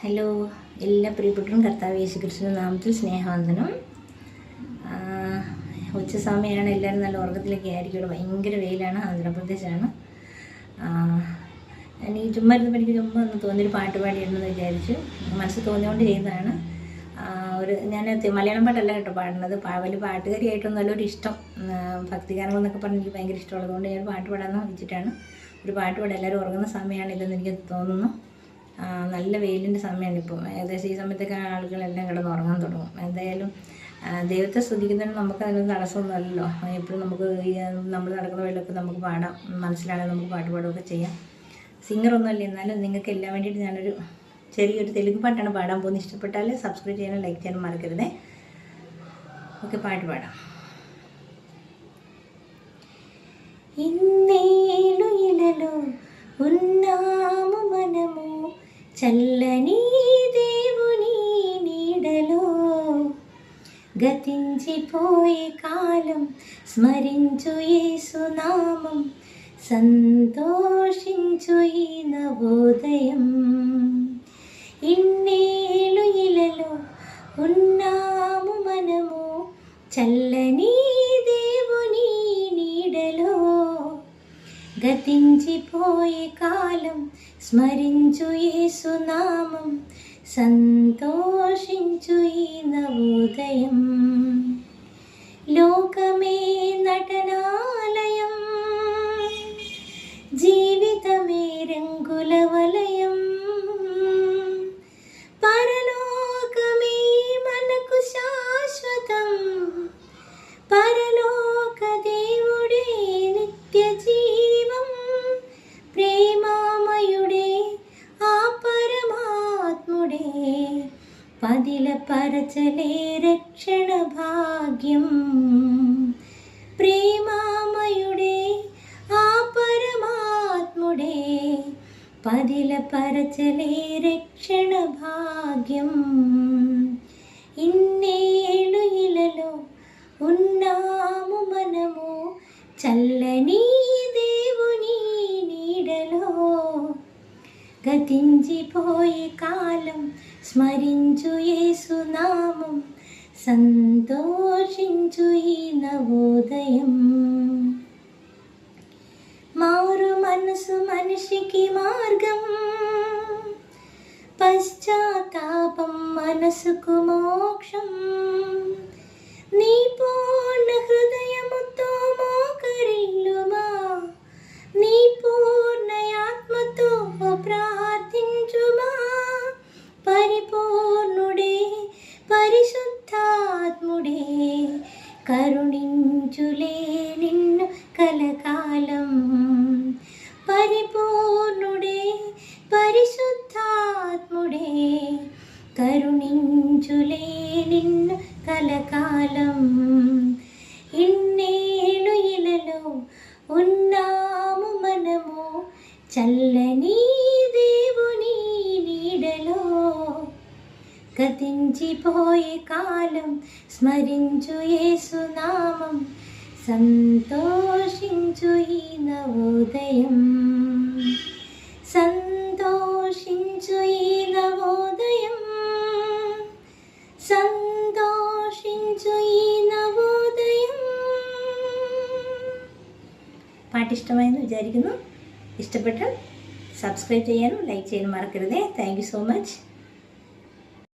Hello, എല്ലാ പ്രിയപ്പെട്ടവരും കർത്താവ് യേശുക്രിസ്തുവിന്റെ നാമത്തിൽ സ്നേഹവന്ദനം. ഉച്ച സമയമാണ്, എല്ലാവരും നല്ല ഉറക്കത്തിലൊക്കെ ആയിരിക്കും. ഇവിടെ ഭയങ്കര വെയിലാണ്, ആന്ധ്രാപ്രദേശാണ്. എനിക്ക് ചുമ്മാ എനിക്ക് ചുമ്മാ ഒന്ന് തോന്നിയൊരു പാട്ട് പാടിയിടണമെന്ന് വിചാരിച്ചു. മനസ്സ് തോന്നിയോണ്ട് ചെയ്തതാണ്. ഞാൻ മലയാളം പാട്ടല്ല കേട്ടോ പാടുന്നത്, വലിയ പാട്ടുകാരിയായിട്ടൊന്നും ഒരു ഇഷ്ടം, ഭക്തിഗാനങ്ങളെന്നൊക്കെ പറഞ്ഞ് എനിക്ക് ഭയങ്കര ഇഷ്ടമുള്ളതുകൊണ്ട് ഞാൻ പാട്ട് പാടാമെന്ന് വെച്ചിട്ടാണ്. ഒരു പാട്ട് പാടാൻ എല്ലാവരും ഉറങ്ങുന്ന സമയമാണ് ഇതെന്ന് എനിക്ക് തോന്നുന്നു. നല്ല വെയിലിൻ്റെ സമയമാണ് ഇപ്പോൾ. ഏകദേശം ഈ സമയത്തൊക്കെ ആളുകളെല്ലാം കിടന്ന് ഉറങ്ങാൻ തുടങ്ങും. എന്തായാലും ദൈവത്തെ സ്തുതിക്കുന്നതിന് നമുക്ക് അതിനൊന്നും തടസ്സമൊന്നുമല്ലല്ലോ. എപ്പോഴും നമുക്ക് നമ്മൾ നടക്കുന്ന വഴിയിലൊക്കെ നമുക്ക് പാടാം, മനസ്സിലാണെങ്കിൽ നമുക്ക് പാട്ട് പാടുകയൊക്കെ ചെയ്യാം. സിംഗറൊന്നുമല്ല, എന്നാലും നിങ്ങൾക്ക് എല്ലാം വേണ്ടിയിട്ട് ഞാനൊരു ചെറിയൊരു തെലുങ്ക് പാട്ടാണ് പാടാൻ പോകുന്നത്. ഇഷ്ടപ്പെട്ടാൽ സബ്സ്ക്രൈബ് ചെയ്യാനും ലൈക്ക് ചെയ്യാനും മറക്കരുതേ. ഓക്കെ, పాట പാടാം. ఇన్నేళ్ళు ఇలలో ఉన్నాము మనము చల్లని దేవుని నీడలో, గతించిపోయే కాలం స్మరించు యేసునామం, సంతోషించు ఈ నవోదయం. ఇన్నేళ్ళు ఇలలో ఉన్నాము మనము చల్లని దేవుని నీడలో, గతించిపోయే కాలం స్మరించు యేసునామం, సంతోషించు ఈ నవోదయం. లోకమే నటనాలయం, జీవితమే రంగుల వలయం, పరలోకమే మనకు శాశ్వతం, పరలోక దేవుడే నిత్య జీవం, ప్రేమామయుడే ఆ పరమాత్ముడే, పదిల పరచలే రక్షణ భాగ్యం. ప్రేమామయుడే ఆ పరమాత్ముడే, పదిల పరచలే రక్షణ భాగ్యం. ఇన్నేళ్ళు ఇలలో ఉన్నాము మనము చల్లని దేవుని నీడలో, గతించిపోయే కాలం స్మరించు యేసునామం, సంతోషించు ఈ నవోదయం. మారు మనసు మనిషికి మార్గం, పశ్చాత్తాపం మనసుకు మోక్షం. నీ పూర్ణ హృదయముతో మోకరిల్లుమా, నీ పూర్ణయాత్మతో ప్రార్థించుమా. పరిపూర్ణుడే పరిశుద్ధాత్ముడే, కరుణించులే నిన్ను కలకాలం. పరిపూర్ణుడే పరిశుద్ధాత్ముడే, కరుణించులే నిన్ను కలకాలం. ఇన్నేళ్ళు ఇలలో ఉన్నాము మనము చల్లని దేవుని నీడలో, గతించిపోయే కాలం స్మరించు యేసునామం, సంతోషించు ఈ నవోదయం. సంతోషించు ఈ నవోదయం, సంతోషించు ఈ నవోదయం. പാട്ട് ഇഷ്ടമായെന്ന് വിചാരിക്കുന്നു. ഇഷ്ടപ്പെട്ടാൽ സബ്സ്ക്രൈബ് ചെയ്യാനും ലൈക്ക് ചെയ്യാനും മറക്കരുതേ. Thank you so much.